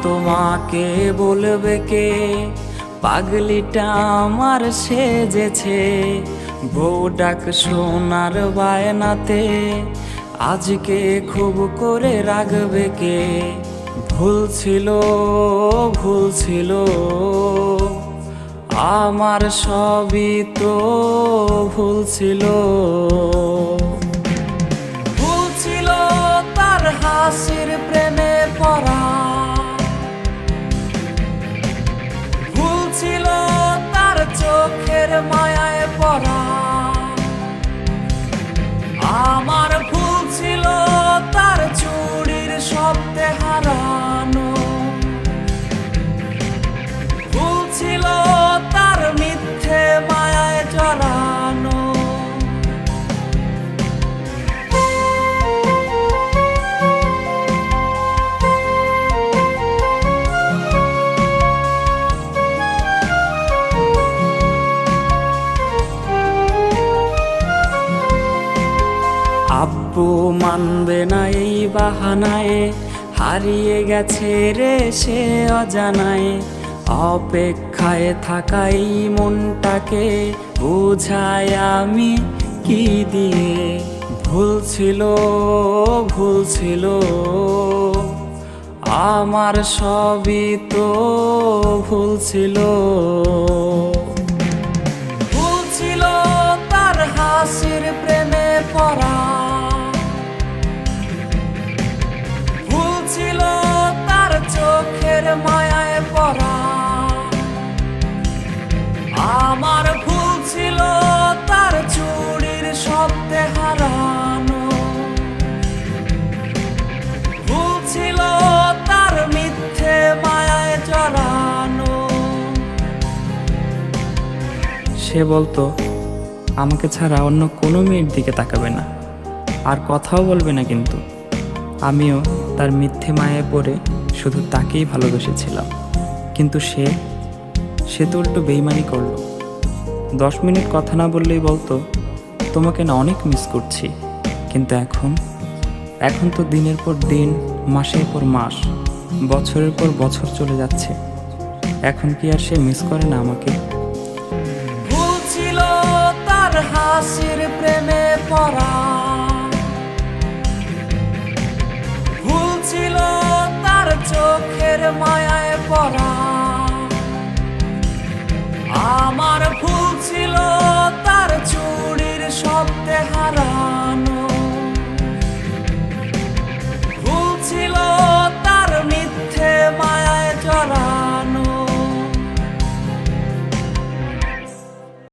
তোমাকে বলবে কে, পাগলিটা আমার সেজেছে। বউ ডাক শোনার বায়নাতে আজকে খুব করে রাখবে কে। ভুল ছিল, ভুল ছিল, আমার সবই তো ভুল ছিল। ভুল ছিল তার হাসির প্রেমে পড়া, ভুল ছিল তার চোখের মায়ায় পড়া। আমার ভুল ছিল তার চুড়ির শব্দে হারানো, ভুল ছিল তার মিথ্যে মায়ায় জড়ানো। আব্বু মানবে না এই বাহানায়, হারিয়ে গেছে রে সে অজানায়। অপেক্ষায় থাকাই মনটাকে বুঝাই আমি কি দিয়ে। ভুল ছিল, ভুল ছিল, আমার সবই তো ভুল ছিল। ভুল ছিল তার হাসির প্রেমে পড়া, ভুল ছিল তার চোখের মায়ায় পড়া। আমার ভুল ছিল তার চুড়ির শব্দে হারানো, ভুল ছিল তার মিথ্যে মায়ায় জড়ানো। সে বলতো আমাকে ছাড়া অন্য কোনো মেয়ের দিকে তাকাবে না, আর কথাও বলবে না। কিন্তু আমিও তার মিথ্যে মায়ায় পড়ে শুধু তাকেই ভালোবেসেছিলাম। কিন্তু সে তো উল্টো বেইমানি করলো। 10 মিনিট কথা না বললেই বলতো তোমাকে না অনেক মিস করছি। কিন্তু এখন তো দিনের পর দিন, মাসের পর মাস, বছরের পর বছর চলে যাচ্ছে। এখন কি আর সে মিস করে না আমাকে? ভুল ছিল তার হাসির প্রেমে পড়া, ভুল ছিল তার চোখের মায়ায় পড়া। আমার ভুল ছিল